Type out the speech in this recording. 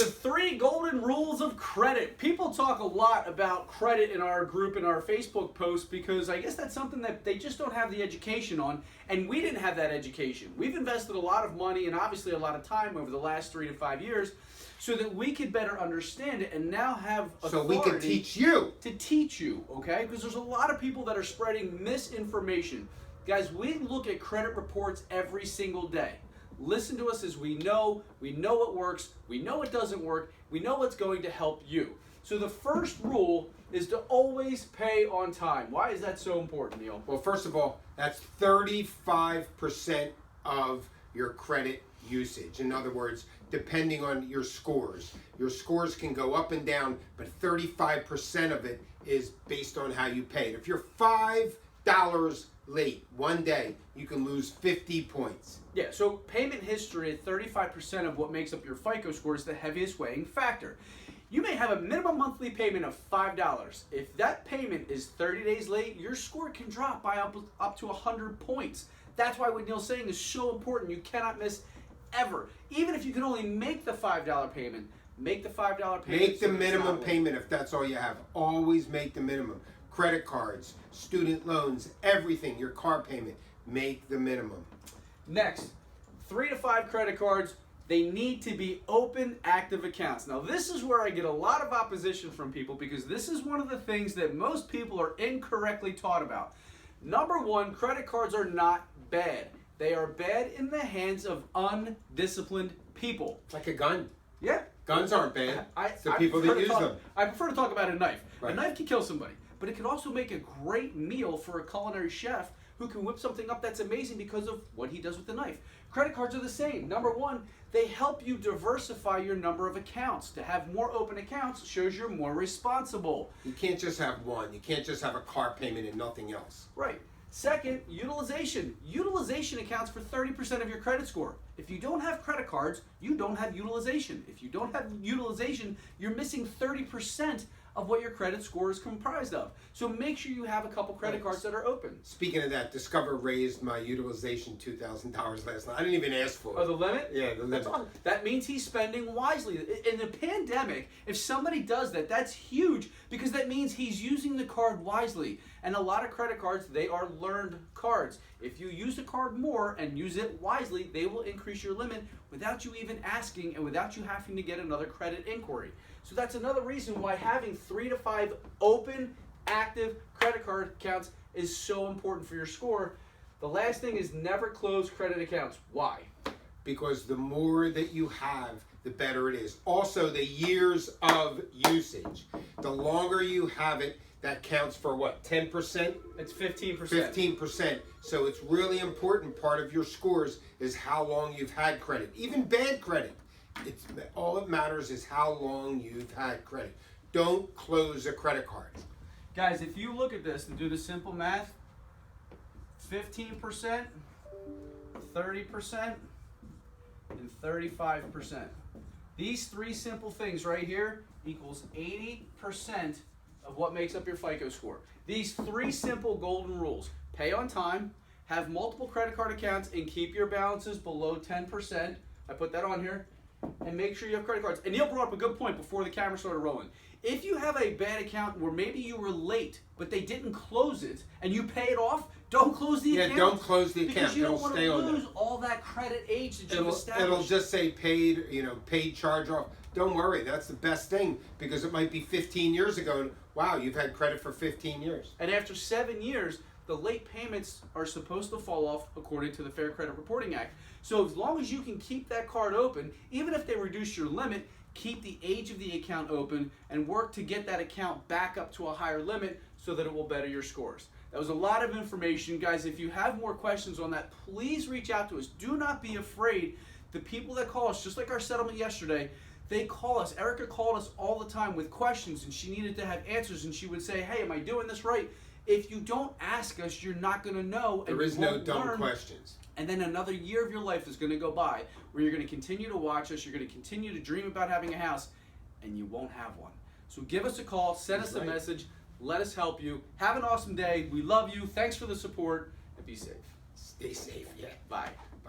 The 3 golden rules of credit. People talk a lot about credit in our group, in our Facebook posts, because I guess that's something that they just don't have the education on, and we didn't have that education. We've invested a lot of money and obviously a lot of time over the last 3 to 5 years so that we could better understand it and now have authority so we can teach you. to teach you, okay? Because there's a lot of people that are spreading misinformation. Guys, we look at credit reports every single day. Listen to us as we know what works, we know what doesn't work, we know what's going to help you. So the first rule is to always pay on time. Why is that so important, Neil? Well, first of all, that's 35% of your credit usage. In other words, depending on your scores. Your scores can go up and down, but 35% of it is based on how you pay it. If you're $5 late one day, you can lose 50 points. Yeah, so payment history at 35% of what makes up your FICO score is the heaviest weighing factor. You may have a minimum monthly payment of $5. If that payment is 30 days late, your score can drop by up to 100 points. That's why what Neil's saying is so important. You cannot miss ever. Even if you can only make the $5 payment, make the $5 payment. Make the minimum payment if that's all you have. Always make the minimum. Credit cards, student loans, everything, your car payment, make the minimum. Next, 3 to 5 credit cards, they need to be open, active accounts. Now, this is where I get a lot of opposition from people because this is one of the things that most people are incorrectly taught about. Number one, credit cards are not bad. They are bad in the hands of undisciplined people. Like a gun. Yeah. Guns aren't bad. It's the people that use them. I prefer to talk about a knife. Right. A knife can kill somebody, but it can also make a great meal for a culinary chef who can whip something up that's amazing because of what he does with the knife. Credit cards are the same. Number one, they help you diversify your number of accounts. To have more open accounts shows you're more responsible. You can't just have one. You can't just have a car payment and nothing else. Right. Second, utilization. Utilization accounts for 30% of your credit score. If you don't have credit cards, you don't have utilization. If you don't have utilization, you're missing 30% of what your credit score is comprised of. So make sure you have a couple credit cards that are open. Speaking of that, Discover raised my utilization $2,000 last night. I didn't even ask for it. Oh, the limit? Yeah, the limit. That's awesome. That means he's spending wisely. In the pandemic, if somebody does that, that's huge because that means he's using the card wisely. And a lot of credit cards, they are learned cards. If you use the card more and use it wisely, they will increase your limit without you even asking and without you having to get another credit inquiry. So that's another reason why having 3 to 5 open, active credit card accounts is so important for your score. The last thing is never close credit accounts. Why? Because the more that you have, the better it is. Also, the years of usage. The longer you have it, that counts for what, 10%? It's 15%. 15%. So it's really important. Part of your scores is how long you've had credit. Even bad credit. All that matters is how long you've had credit. Don't close a credit card. Guys, if you look at this and do the simple math, 15%, 30%, and 35%. These 3 simple things right here equals 80% of what makes up your FICO score. These 3 simple golden rules: pay on time, have multiple credit card accounts, and keep your balances below 10%. I put that on here. And make sure you have credit cards. And Neil brought up a good point before the camera started rolling. If you have a bad account where maybe you were late, but they didn't close it, and you pay it off, don't close the account. Yeah, don't close the account. Because you don't It'll want stay to on lose there. all that credit age that you've established. It'll just say paid, paid charge off. Don't worry, that's the best thing because it might be 15 years ago and wow, you've had credit for 15 years. And after 7 years, the late payments are supposed to fall off according to the Fair Credit Reporting Act. So as long as you can keep that card open, even if they reduce your limit, keep the age of the account open and work to get that account back up to a higher limit so that it will better your scores. That was a lot of information. Guys, if you have more questions on that, please reach out to us. Do not be afraid. The people that call us, just like our settlement yesterday, they call us. Erica called us all the time with questions and she needed to have answers and she would say, hey, am I doing this right? If you don't ask us, you're not going to know. There is no dumb questions. And then another year of your life is going to go by where you're going to continue to watch us, you're going to continue to dream about having a house, and you won't have one. So give us a call, send us a message, let us help you. Have an awesome day. We love you. Thanks for the support, and be safe. Stay safe, yeah. Bye.